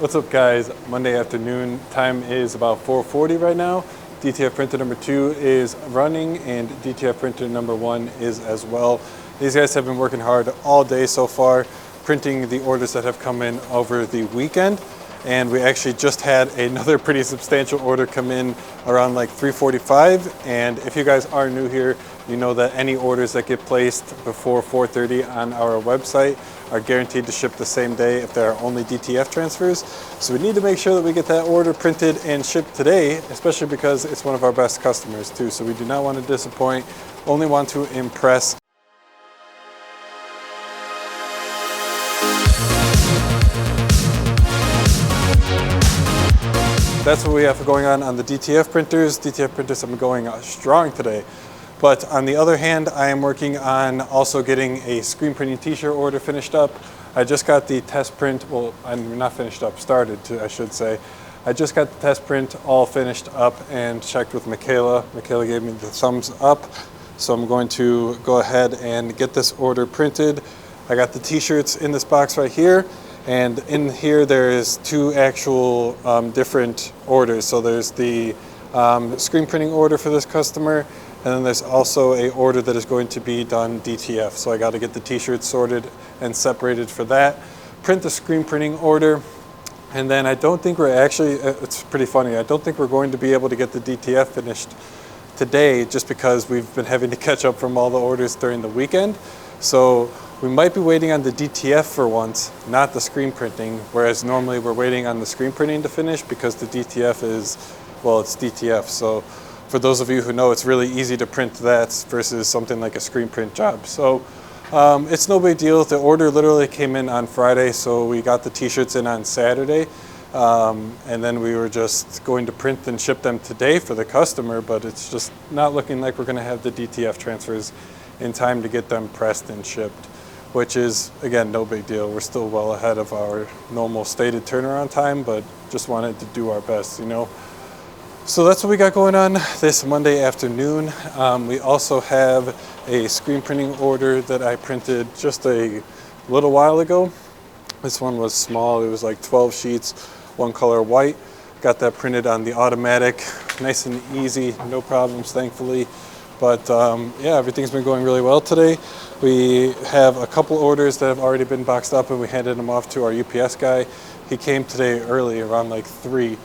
What's up guys? Monday afternoon, time is about 4:40 right now. DTF printer number 2 is running and DTF printer number 1 is as well. These guys have been working hard all day so far, printing the orders that have come in over the weekend. And we actually just had another pretty substantial order come in around like 3:45. And if you guys are new here, you know that any orders that get placed before 4:30 on our website are guaranteed to ship the same day if there are only DTF transfers. So we need to make sure that we get that order printed and shipped today, especially because it's one of our best customers too. So we do not want to disappoint, only want to impress. That's what we have going on the DTF printers. DTF printers have been going strong today. But on the other hand, I am working on also getting a screen printing t-shirt order finished up. I just got the test print, well, I'm not finished up, I should say. I just got the test print all finished up and checked with Michaela. Michaela gave me the thumbs up. So I'm going to go ahead and get this order printed. I got the t-shirts in this box right here. And in here there is two actual different orders. So there's the screen printing order for this customer, and then there's also a order that is going to be done DTF. So I got to get the t-shirts sorted and separated for that, print the screen printing order, and then I don't think we're actually, it's pretty funny, I don't think we're going to be able to get the DTF finished today just because we've been having to catch up from all the orders during the weekend. So we might be waiting on the DTF for once, not the screen printing, whereas normally we're waiting on the screen printing to finish because the DTF is, well, it's DTF. So for those of you who know, it's really easy to print that versus something like a screen print job. So it's no big deal. The order literally came in on Friday, so we got the t-shirts in on Saturday. And then we were just going to print and ship them today for the customer, but it's just not looking like we're gonna have the DTF transfers in time to get them pressed and shipped, which is, again, no big deal. We're still well ahead of our normal stated turnaround time, but just wanted to do our best, you know? So that's what we got going on this Monday afternoon. We also have a screen printing order that I printed just a little while ago. This one was small, it was like 12 sheets, one color white. Got that printed on the automatic, nice and easy, no problems, thankfully. But yeah, everything's been going really well today. We have a couple orders that have already been boxed up and we handed them off to our UPS guy. He came today early, around like 3.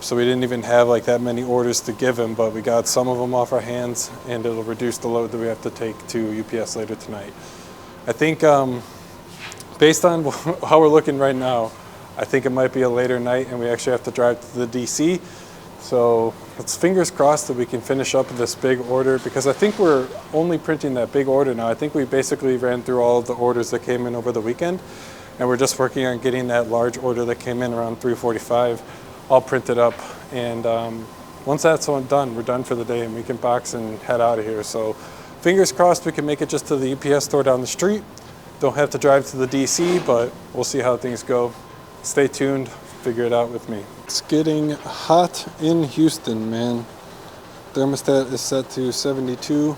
So we didn't even have like that many orders to give him, but we got some of them off our hands and it'll reduce the load that we have to take to UPS later tonight. I think based on how we're looking right now, I think it might be a later night and we actually have to drive to the DC. So it's fingers crossed that we can finish up this big order, because I think we're only printing that big order now. I think we basically ran through all of the orders that came in over the weekend, and we're just working on getting that large order that came in around 3:45 all printed up. And once that's all done, we're done for the day and we can box and head out of here. So fingers crossed we can make it just to the UPS store down the street. Don't have to drive to the DC, but we'll see how things go. Stay tuned, figure it out with me. It's getting hot in Houston, man. Thermostat is set to 72.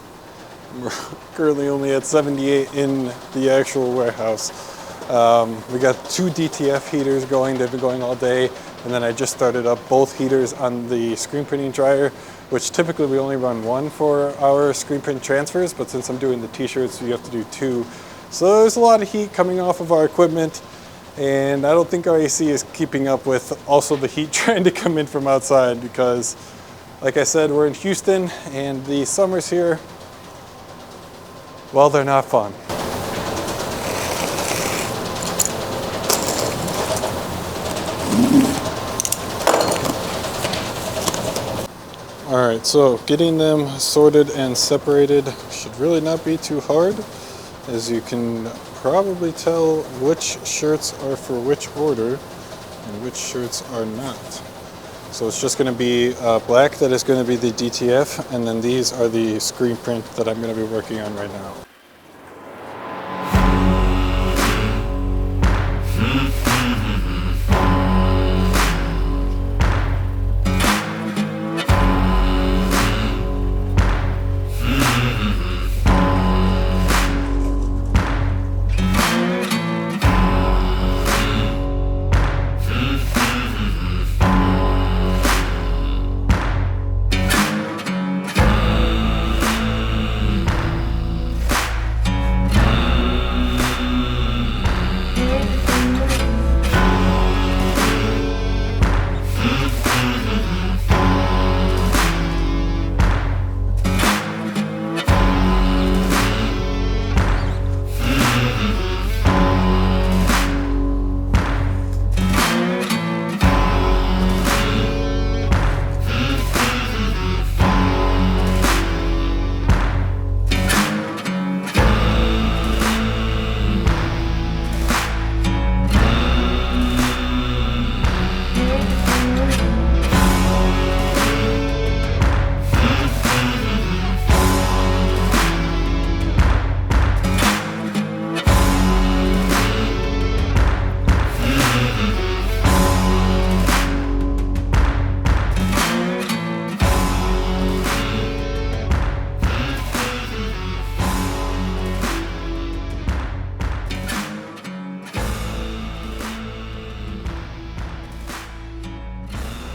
We're currently only at 78 in the actual warehouse. We got 2 DTF heaters going. They've been going all day. And then I just started up both heaters on the screen printing dryer, which typically we only run 1 for our screen print transfers, but since I'm doing the t-shirts, you have to do 2. So there's a lot of heat coming off of our equipment. And I don't think our AC is keeping up with also the heat trying to come in from outside, because like I said, we're in Houston and the summers here, well, they're not fun. All right, so getting them sorted and separated should really not be too hard. As you can probably tell which shirts are for which order and which shirts are not. So it's just going to be black that is going to be the DTF, and then these are the screen print that I'm going to be working on right now.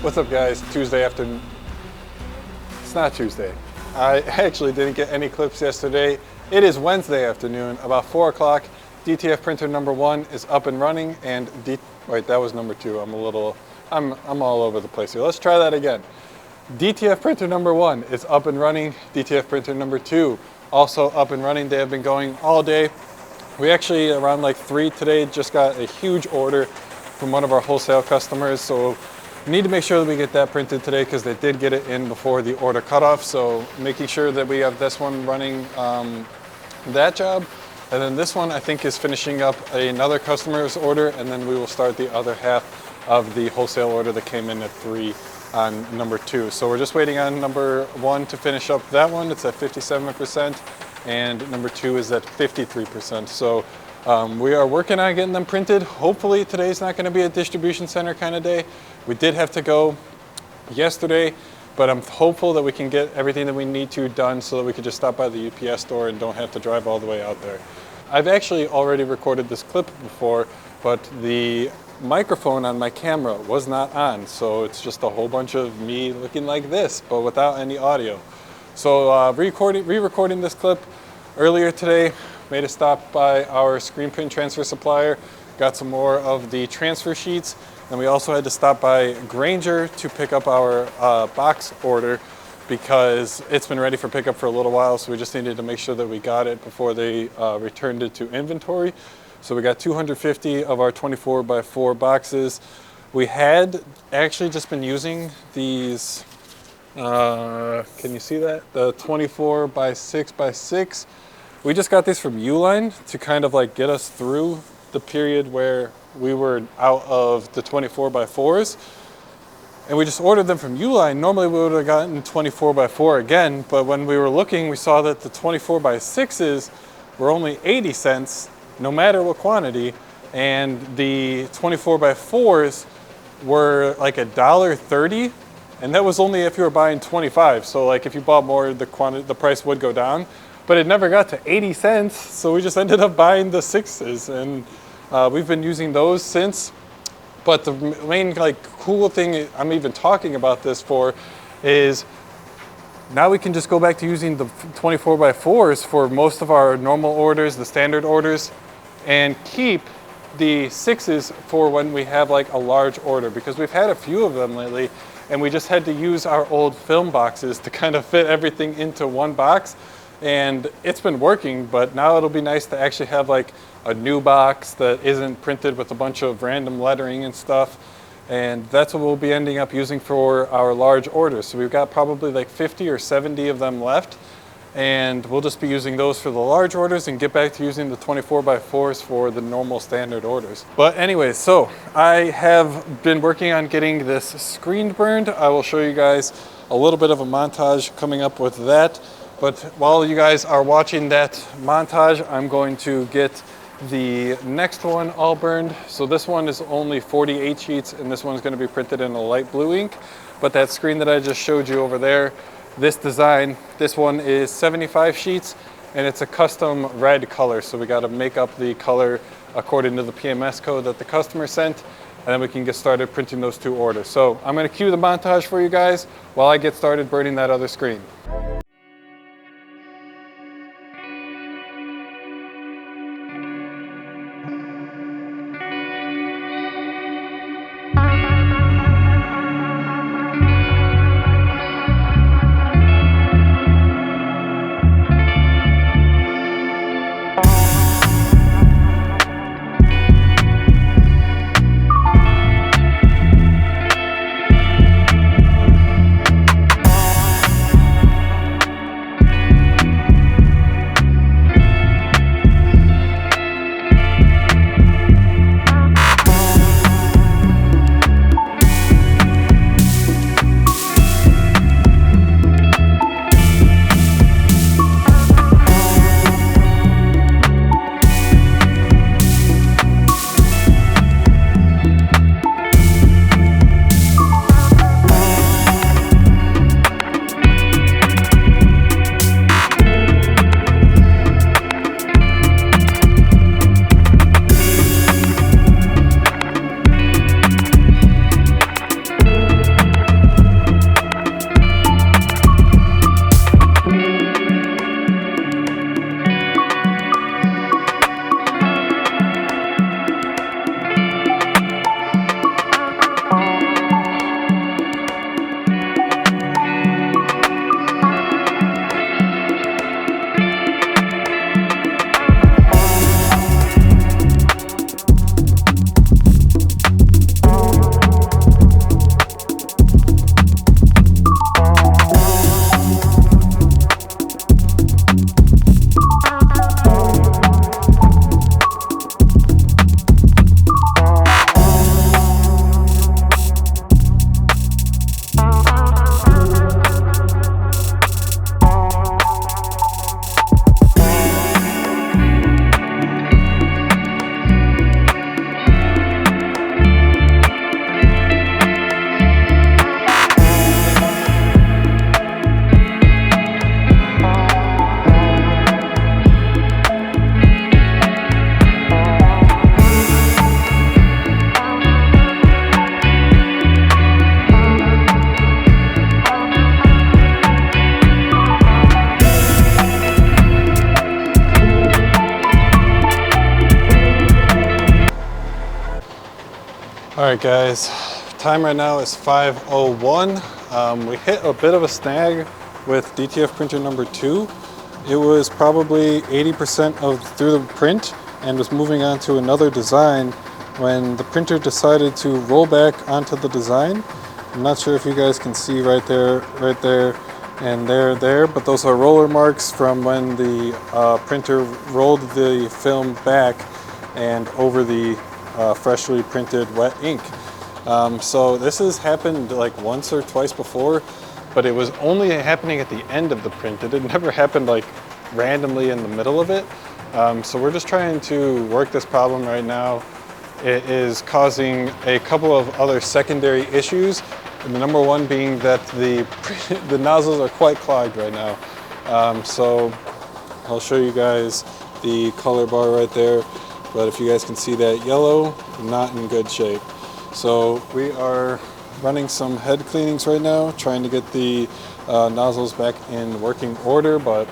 What's up, guys? Tuesday afternoon. It's not Tuesday. I actually didn't get any clips yesterday. It is Wednesday afternoon, about 4 o'clock. DTF printer number 1 is up and running, and wait, that was number 2. I'm all over the place here. Let's try that again. DTF printer number 1 is up and running. DTF printer number 2 also up and running. They have been going all day. We actually, around like 3 today, just got a huge order from one of our wholesale customers. So we need to make sure that we get that printed today because they did get it in before the order cutoff. So making sure that we have this one running that job. And then this one I think is finishing up another customer's order, and then we will start the other half of the wholesale order that came in at 3 on number 2. So we're just waiting on number 1 to finish up that one. It's at 57%, and number 2 is at 53%. So we are working on getting them printed. Hopefully today's not going to be a distribution center kind of day. We did have to go yesterday, but I'm hopeful that we can get everything that we need to done so that we could just stop by the UPS store and don't have to drive all the way out there. I've actually already recorded this clip before, but the microphone on my camera was not on, so it's just a whole bunch of me looking like this, but without any audio. So re-recording this clip earlier today, made a stop by our screen print transfer supplier, got some more of the transfer sheets, and we also had to stop by Granger to pick up our box order because it's been ready for pickup for a little while, so we just needed to make sure that we got it before they returned it to inventory. So we got 250 of our 24x4 boxes. We had actually just been using these, can you see that? The 24x6x6. We just got these from Uline to kind of like get us through the period where we were out of the 24x4s. And we just ordered them from Uline. Normally we would have gotten 24x4 again, but when we were looking, we saw that the 24x6s were only 80 cents, no matter what quantity, and the 24x4s were like $1.30, and that was only if you were buying 25. So like if you bought more, the price would go down. But it never got to 80 cents, so we just ended up buying the 6s, and we've been using those since. But the main like cool thing I'm even talking about this for is now we can just go back to using the 24x4s for most of our normal orders, the standard orders, and keep the 6s for when we have like a large order, because we've had a few of them lately and we just had to use our old film boxes to kind of fit everything into one box. And it's been working, but now it'll be nice to actually have like a new box that isn't printed with a bunch of random lettering and stuff. And that's what we'll be ending up using for our large orders. So we've got probably like 50 or 70 of them left. And we'll just be using those for the large orders and get back to using the 24x4s for the normal standard orders. But anyways, so I have been working on getting this screen burned. I will show you guys a little bit of a montage coming up with that. But while you guys are watching that montage, I'm going to get the next one all burned. So this one is only 48 sheets, and this one's going to be printed in a light blue ink. But that screen that I just showed you over there, this design, this one is 75 sheets, and it's a custom red color. So we got to make up the color according to the PMS code that the customer sent, and then we can get started printing those 2 orders. So I'm going to cue the montage for you guys while I get started burning that other screen. right, guys, time right now is 5:01. We hit a bit of a snag with DTF printer number 2. It was probably 80% through the print and was moving on to another design when the printer decided to roll back onto the design. I'm not sure if you guys can see right there, and there, but those are roller marks from when the printer rolled the film back and over the freshly printed wet ink. So this has happened like once or twice before, but it was only happening at the end of the print. It had never happened like randomly in the middle of it. So we're just trying to work this problem right now. It is causing a couple of other secondary issues, and the number one being that the nozzles are quite clogged right now. So I'll show you guys the color bar right there, but if you guys can see that yellow, not in good shape. So we are running some head cleanings right now, trying to get the nozzles back in working order, but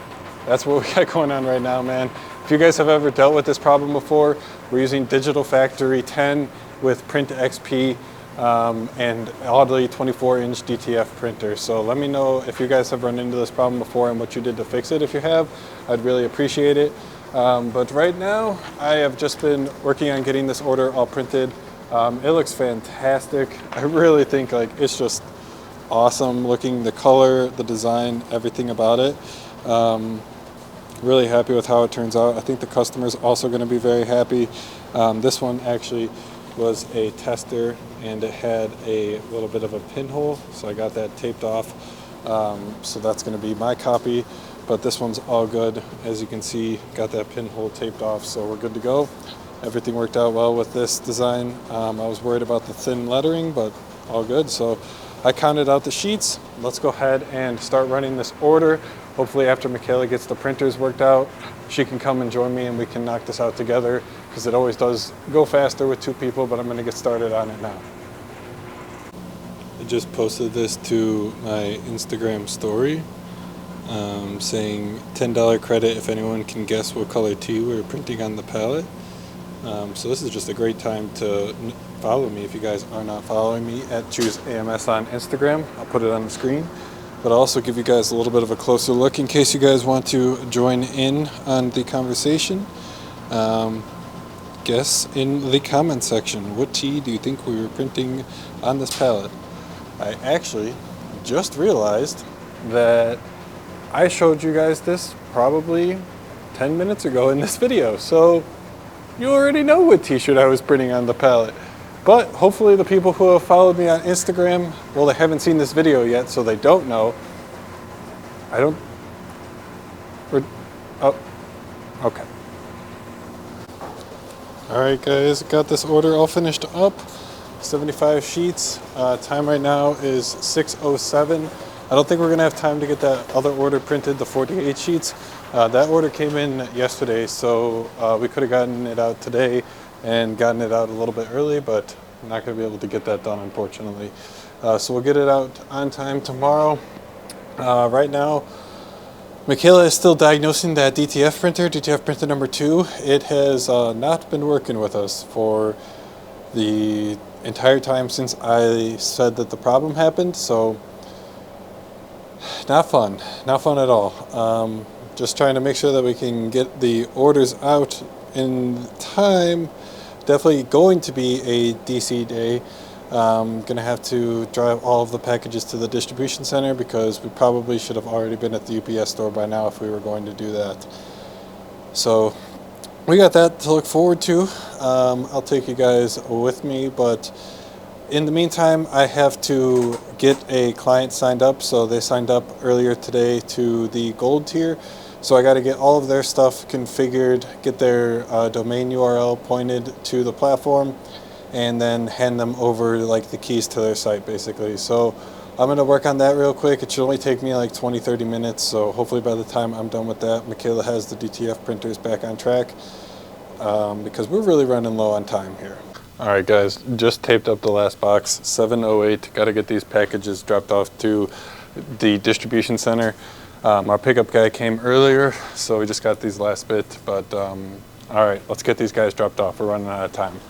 that's what we got going on right now, man. If you guys have ever dealt with this problem before, we're using Digital Factory 10 with Print XP and oddly 24-inch DTF printer. So let me know if you guys have run into this problem before and what you did to fix it. If you have, I'd really appreciate it. But right now, I have just been working on getting this order all printed. It looks fantastic. I really think like it's just awesome looking, the color, the design, everything about it. Really happy with how it turns out. I think the customer's also going to be very happy. This one actually was a tester and it had a little bit of a pinhole, so I got that taped off. So that's going to be my copy, but this one's all good. As you can see, got that pinhole taped off, so we're good to go. Everything worked out well with this design. I was worried about the thin lettering, but all good. So I counted out the sheets. Let's go ahead and start running this order. Hopefully after Michaela gets the printers worked out, she can come and join me and we can knock this out together, because it always does go faster with 2 people, but I'm going to get started on it now. I just posted this to my Instagram story saying $10 credit if anyone can guess what color tea we're printing on the palette. So this is just a great time to follow me if you guys are not following me at Choose AMS on Instagram. I'll put it on the screen, but I'll also give you guys a little bit of a closer look in case you guys want to join in on the conversation. Guess in the comment section, what tea do you think we were printing on this palette? I actually just realized that I showed you guys this probably 10 minutes ago in this video, so you already know what t-shirt I was printing on the palette. But hopefully the people who have followed me on Instagram, well, they haven't seen this video yet, so they don't know. Oh, okay. All right, guys, got this order all finished up. 75 sheets. Time right now is 6:07. I don't think we're gonna have time to get that other order printed, the 48 sheets. That order came in yesterday, so we could have gotten it out today and gotten it out a little bit early, but I'm not going to be able to get that done, unfortunately. So we'll get it out on time tomorrow. Right now, Michaela is still diagnosing that DTF printer, DTF printer number 2. It has not been working with us for the entire time since I said that the problem happened, so not fun at all. Just trying to make sure that we can get the orders out in time. Definitely going to be a DC day. Gonna have to drive all of the packages to the distribution center because we probably should have already been at the UPS store by now if we were going to do that. So we got that to look forward to. I'll take you guys with me, but in the meantime, I have to get a client signed up. So they signed up earlier today to the gold tier. So I got to get all of their stuff configured, get their domain URL pointed to the platform, and then hand them over like the keys to their site basically. So I'm going to work on that real quick. It should only take me like 20-30 minutes. So hopefully by the time I'm done with that, Michaela has the DTF printers back on track because we're really running low on time here. All right, guys, just taped up the last box, 7:08. Got to get these packages dropped off to the distribution center. Our pickup guy came earlier, so we just got these last bit. But all right, let's get these guys dropped off. We're running out of time.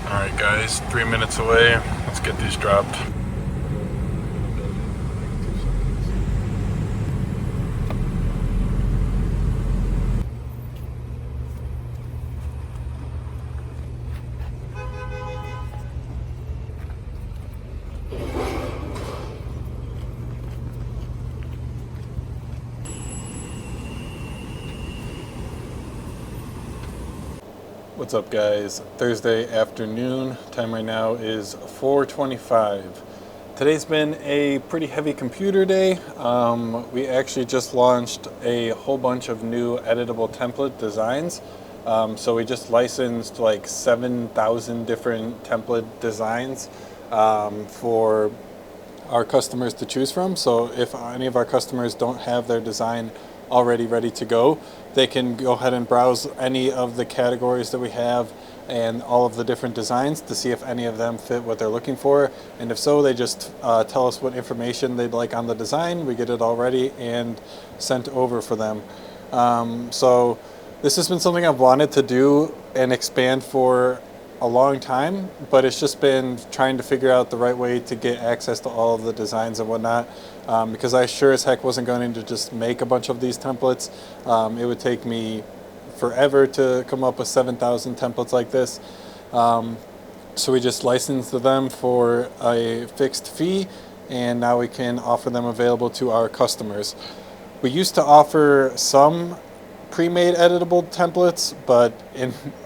Alright guys, 3 minutes away. Let's get these dropped. What's up guys? Thursday afternoon, time right now is 4:25. Today's been a pretty heavy computer day. We actually just launched a whole bunch of new editable template designs. So we just licensed like 7,000 different template designs for our customers to choose from. So if any of our customers don't have their design already ready to go, they can go ahead and browse any of the categories that we have and all of the different designs to see if any of them fit what they're looking for. And if so, they just tell us what information they'd like on the design. We get it all ready and sent over for them. So this has been something I've wanted to do and expand for a long time, but it's just been trying to figure out the right way to get access to all of the designs and whatnot, because I sure as heck wasn't going to just make a bunch of these templates. It would take me forever to come up with 7,000 templates like this. So we just licensed them for a fixed fee, and now we can offer them available to our customers. We used to offer some pre-made editable templates, but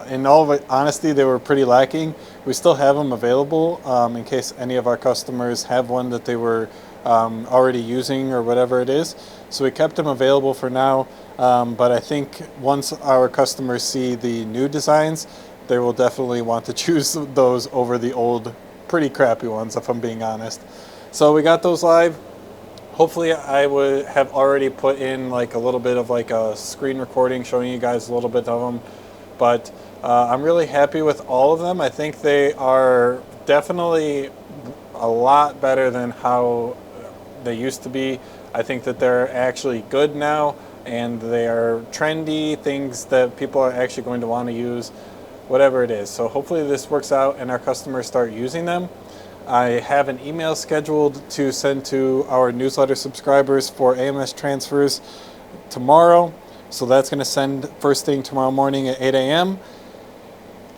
in all honesty, they were pretty lacking. We still have them available in case any of our customers have one that they were already using or whatever it is. So we kept them available for now, but I think once our customers see the new designs, they will definitely want to choose those over the old, pretty crappy ones, if I'm being honest. So we got those live. Hopefully I would have already put in like a little bit of like a screen recording showing you guys a little bit of them, but I'm really happy with all of them. I think they are definitely a lot better than how they used to be. I think that they're actually good now, and they are trendy, things that people are actually going to want to use, whatever it is. So hopefully this works out and our customers start using them. I have an email scheduled to send to our newsletter subscribers for AMS transfers tomorrow. So that's going to send first thing tomorrow morning at 8 a.m.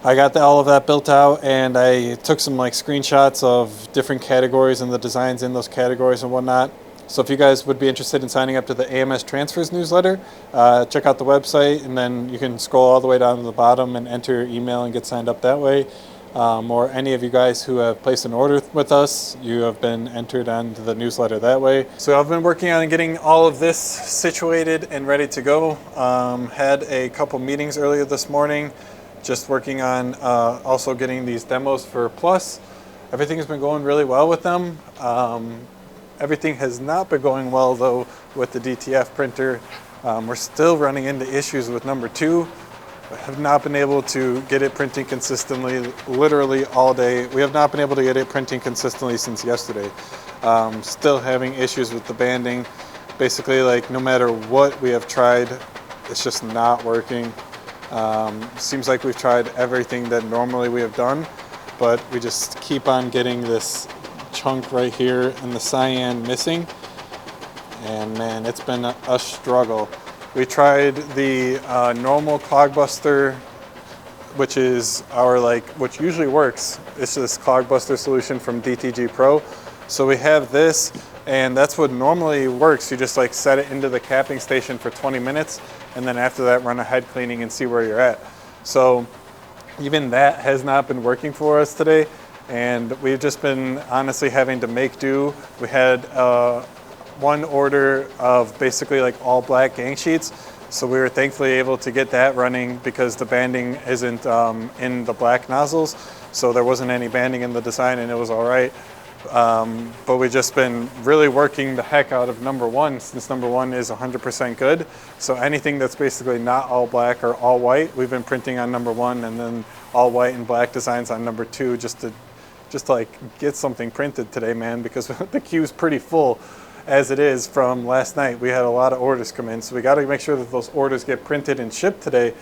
I got all of that built out, and I took some like screenshots of different categories and the designs in those categories and whatnot. So if you guys would be interested in signing up to the AMS transfers newsletter, check out the website, and then you can scroll all the way down to the bottom and enter your email and get signed up that way. Or any of you guys who have placed an order with us, you have been entered onto the newsletter that way. So I've been working on getting all of this situated and ready to go. Had a couple meetings earlier this morning, just working on also getting these demos for Plus. Everything has been going really well with them. Everything has not been going well though with the DTF printer. We're still running into issues with number 2. Have not been able to get it printing consistently literally all day. We have not been able to get it printing consistently since yesterday. Still having issues with the banding. Basically, like no matter what we have tried, it's just not working. Seems like we've tried everything that normally we have done, but we just keep on getting this chunk right here in the cyan missing. And man, it's been a struggle. We tried the normal Clogbuster, which is our which usually works. It's this Clogbuster solution from DTG Pro. So we have this, and that's what normally works. You just like set it into the capping station for 20 minutes, and then after that run a head cleaning and see where you're at. So even that has not been working for us today, and we've just been honestly having to make do. We had one order of basically like all black gang sheets, so we were thankfully able to get that running because the banding isn't in the black nozzles, so there wasn't any banding in the design and it was all right. But we've just been really working the heck out of number 1, since number 1 is 100% good. So anything that's basically not all black or all white, we've been printing on number 1, and then all white and black designs on number 2, just to like get something printed today, man, because the queue's pretty full as it is from last night. We had a lot of orders come in, so we got to make sure that those orders get printed and shipped today.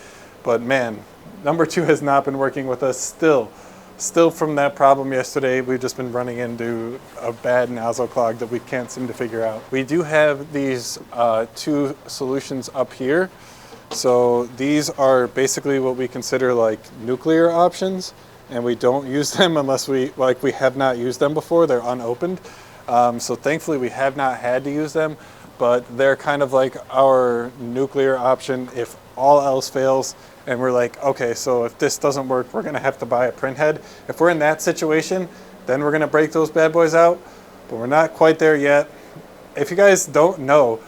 But man, number 2 has not been working with us still. Still from that problem yesterday, we've just been running into a bad nozzle clog that we can't seem to figure out. We do have these two solutions up here. So these are basically what we consider like nuclear options, and we don't use them unless we have not used them before. They're unopened. So thankfully we have not had to use them, but they're kind of like our nuclear option if all else fails. And we're like, okay, so if this doesn't work, we're gonna have to buy a print head. If we're in that situation, then we're gonna break those bad boys out, but we're not quite there yet. If you guys don't know,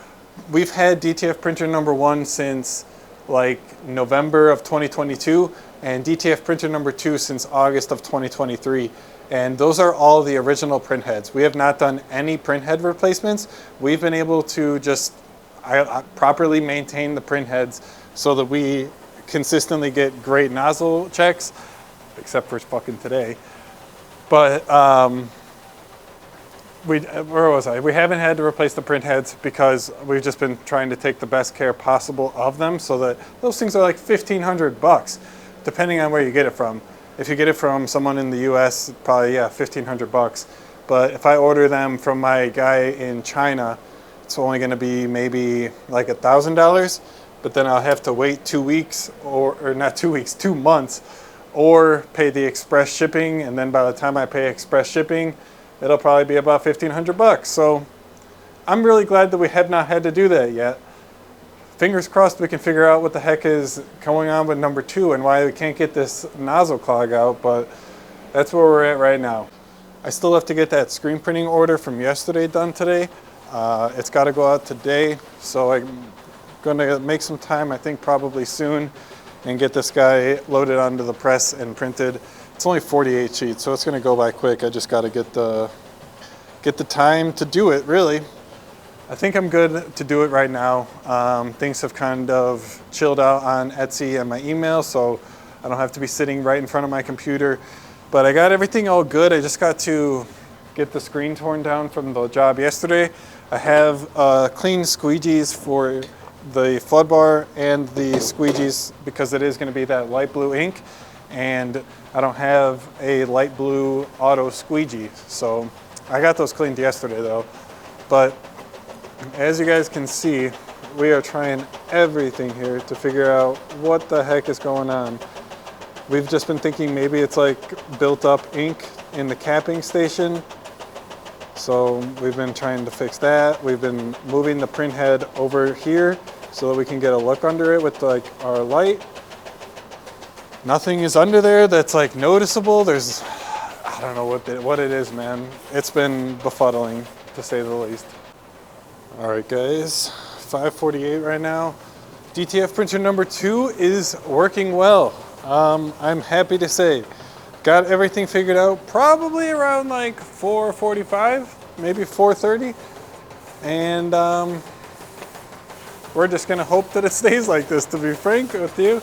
we've had DTF printer number 1 since like November of 2022, and DTF printer number 2 since August of 2023. And those are all the original print heads. We have not done any print head replacements. We've been able to just properly maintain the print heads so that we consistently get great nozzle checks, except for fucking today. But where was I? We haven't had to replace the print heads because we've just been trying to take the best care possible of them, so that those things are like $1,500 depending on where you get it from. If you get it from someone in the US, probably, yeah, $1,500. But if I order them from my guy in China, it's only gonna be maybe like $1,000, but then I'll have to wait 2 weeks, or not 2 weeks, 2 months, or pay the express shipping, and then by the time I pay express shipping, it'll probably be about $1,500. So I'm really glad that we have not had to do that yet. Fingers crossed we can figure out what the heck is going on with number 2 and why we can't get this nozzle clog out, but that's where we're at right now. I still have to get that screen printing order from yesterday done today. It's got to go out today, so I'm gonna make some time, I think probably soon, and get this guy loaded onto the press and printed. It's only 48 sheets, so it's gonna go by quick. I just got to get the time to do it, really. I think I'm good to do it right now. Things have kind of chilled out on Etsy and my email, so I don't have to be sitting right in front of my computer. But I got everything all good. I just got to get the screen torn down from the job yesterday. I have clean squeegees for the flood bar and the squeegees because it is going to be that light blue ink, and I don't have a light blue auto squeegee. So I got those cleaned yesterday though. But as you guys can see, we are trying everything here to figure out what the heck is going on. We've just been thinking maybe it's like built up ink in the capping station. So we've been trying to fix that. We've been moving the print head over here so that we can get a look under it with like our light. Nothing is under there that's like noticeable. There's, I don't know what it is, man. It's been befuddling to say the least. All right, guys, 5:48 right now. DTF printer number 2 is working well. I'm happy to say. Got everything figured out probably around like 4:45, maybe 4:30. And we're just gonna hope that it stays like this, to be frank with you.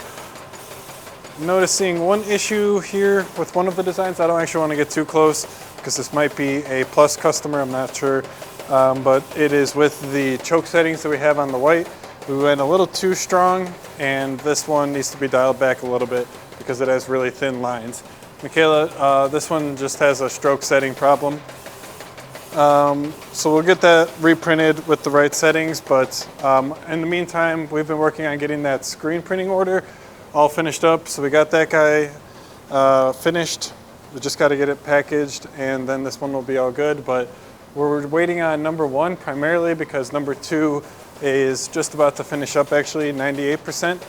I'm noticing one issue here with one of the designs. I don't actually want to get too close because this might be a plus customer, I'm not sure. But it is with the choke settings that we have on the white. We went a little too strong, and this one needs to be dialed back a little bit because it has really thin lines. Michaela, this one just has a stroke setting problem. So we'll get that reprinted with the right settings, but in the meantime, we've been working on getting that screen printing order all finished up. So we got that guy finished. We just got to get it packaged, and then this one will be all good. But we're waiting on number 1 primarily because number 2 is just about to finish up, actually 98%,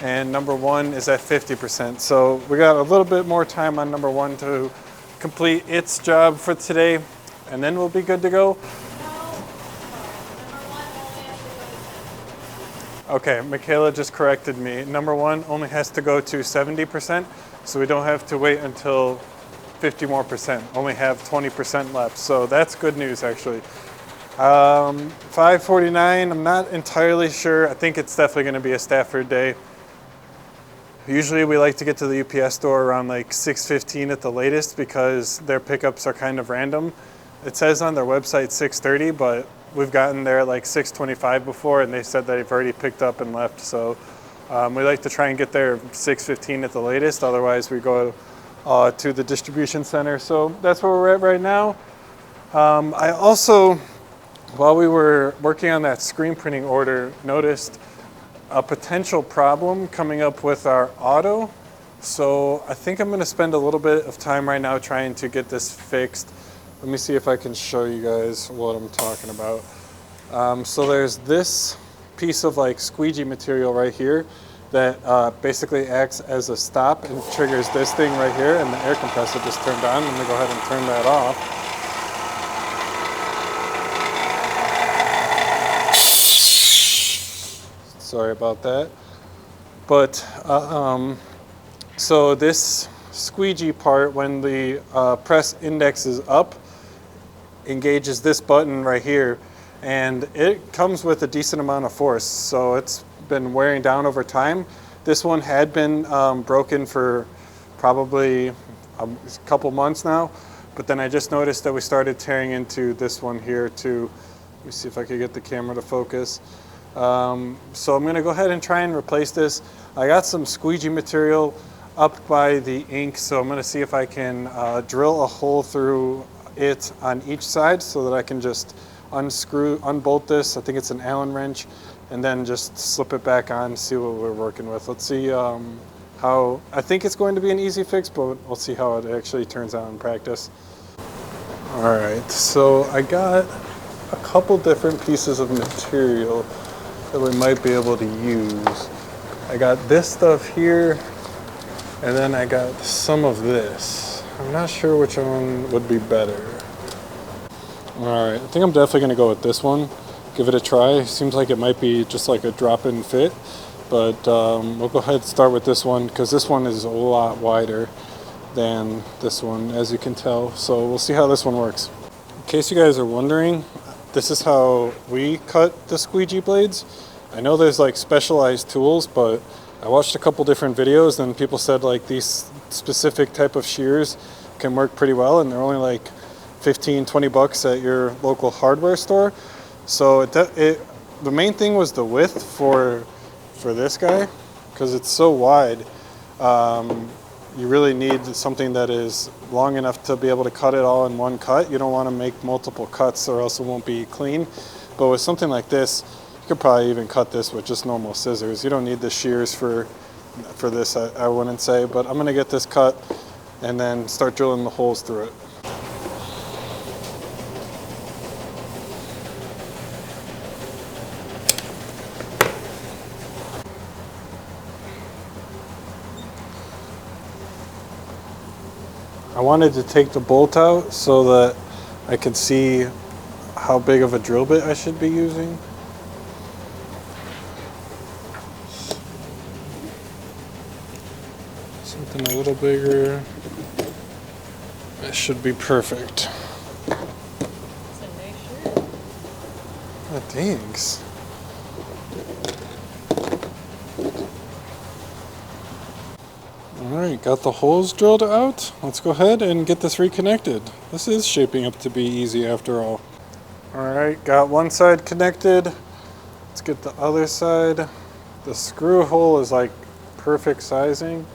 and number 1 is at 50%. So we got a little bit more time on number 1 to complete its job for today, and then we'll be good to go. Okay, Michaela just corrected me. Number 1 only has to go to 70%, so we don't have to wait until 50 more percent, only have 20% left. So that's good news, actually. 5:49, I'm not entirely sure. I think it's definitely going to be a Stafford day. Usually we like to get to the UPS store around like 6:15 at the latest because their pickups are kind of random. It says on their website 6:30, but we've gotten there at like 6:25 before, and they said they've already picked up and left. So we like to try and get there 6:15 at the latest. Otherwise we go to the distribution center. So that's where we're at right now. I also, while we were working on that screen printing order, noticed a potential problem coming up with our auto. So I think I'm going to spend a little bit of time right now trying to get this fixed. Let me see if I can show you guys what I'm talking about. So there's this piece of like squeegee material right here that basically acts as a stop and triggers this thing right here, and the air compressor just turned on. I'm going to go ahead and turn that off. Sorry about that. But so this squeegee part, when the press index is up, engages this button right here, and it comes with a decent amount of force, so it's been wearing down over time. This one had been broken for probably a couple months now, but then I just noticed that we started tearing into this one here too. Let me see if I could get the camera to focus. So I'm going to go ahead and try and replace this. I got some squeegee material up by the ink, so I'm going to see if I can drill a hole through it on each side so that I can just unbolt this. I think it's an Allen wrench, and then just slip it back on, see what we're working with. Let's see how, I think it's going to be an easy fix, but we'll see how it actually turns out in practice. All right, so I got a couple different pieces of material that we might be able to use. I got this stuff here, and then I got some of this. I'm not sure which one would be better. All right, I think I'm definitely gonna go with this one. Give it a try. Seems like it might be just like a drop-in fit, but we'll go ahead and start with this one because this one is a lot wider than this one, as you can tell. So we'll see how this one works. In case you guys are wondering, this is how we cut the squeegee blades. I know there's like specialized tools, but I watched a couple different videos and people said like these specific type of shears can work pretty well, and they're only like 15, 20 bucks at your local hardware store. So the main thing was the width for this guy, because it's so wide. You really need something that is long enough to be able to cut it all in one cut. You don't want to make multiple cuts or else it won't be clean. But with something like this, you could probably even cut this with just normal scissors. You don't need the shears for this, I wouldn't say. But I'm going to get this cut and then start drilling the holes through it. I wanted to take the bolt out so that I could see how big of a drill bit I should be using. Something a little bigger. That should be perfect. Oh, thanks. Alright, got the holes drilled out. Let's go ahead and get this reconnected. This is shaping up to be easy after all. Alright, got one side connected. Let's get the other side. The screw hole is like perfect sizing.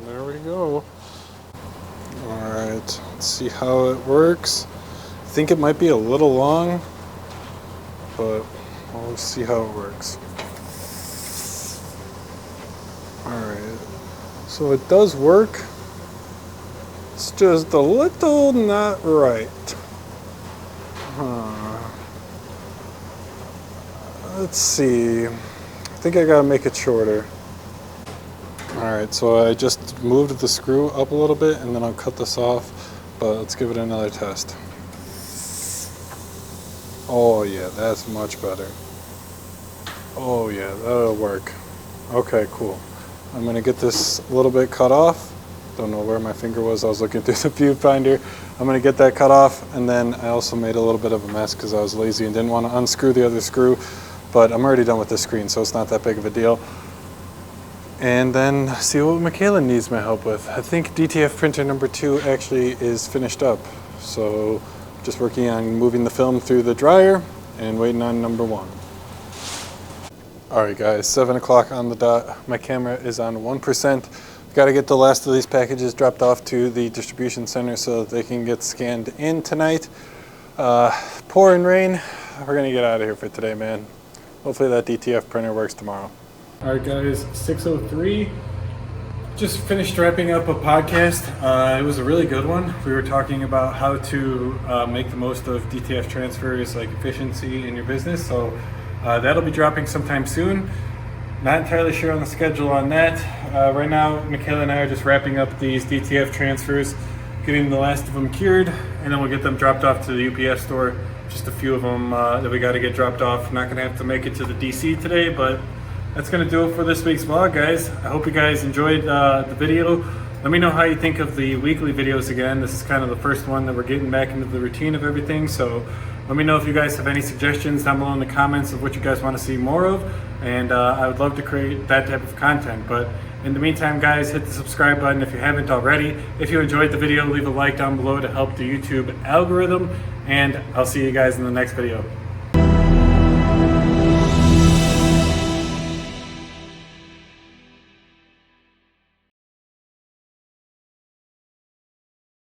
There we go. Alright, let's see how it works. I think it might be a little long, but we'll see how it works. Alright, so it does work. It's just a little not right. Let's see. I think I gotta make it shorter. Alright, so I just moved the screw up a little bit and then I'll cut this off, but let's give it another test. Oh yeah, that's much better. Oh yeah, that'll work. Okay, cool. I'm going to get this a little bit cut off. Don't know where my finger was, I was looking through the viewfinder. I'm going to get that cut off, and then I also made a little bit of a mess because I was lazy and didn't want to unscrew the other screw. but I'm already done with this screen, so it's not that big of a deal. And then see what Michaela needs my help with. I think DTF printer number 2 actually is finished up. So just working on moving the film through the dryer and waiting on number 1. Alright guys, 7 o'clock on the dot. My camera is on 1%. Got to get the last of these packages dropped off to the distribution center so that they can get scanned in tonight. Pouring rain. We're going to get out of here for today, man. Hopefully that DTF printer works tomorrow. Alright guys, 6:03. Just finished wrapping up a podcast. It was a really good one. We were talking about how to make the most of DTF transfers, like efficiency in your business. So that'll be dropping sometime soon. Not entirely sure on the schedule on that. Right now, Michaela and I are just wrapping up these DTF transfers, getting the last of them cured, and then we'll get them dropped off to the UPS store. Just a few of them that we got to get dropped off. Not going to have to make it to the DC today, but that's going to do it for this week's vlog, guys. I hope you guys enjoyed the video. Let me know how you think of the weekly videos again. This is kind of the first one that we're getting back into the routine of everything, so let me know if you guys have any suggestions down below in the comments of what you guys want to see more of, and I would love to create that type of content. But in the meantime, guys, hit the subscribe button if you haven't already. If you enjoyed the video, leave a like down below to help the YouTube algorithm, and I'll see you guys in the next video.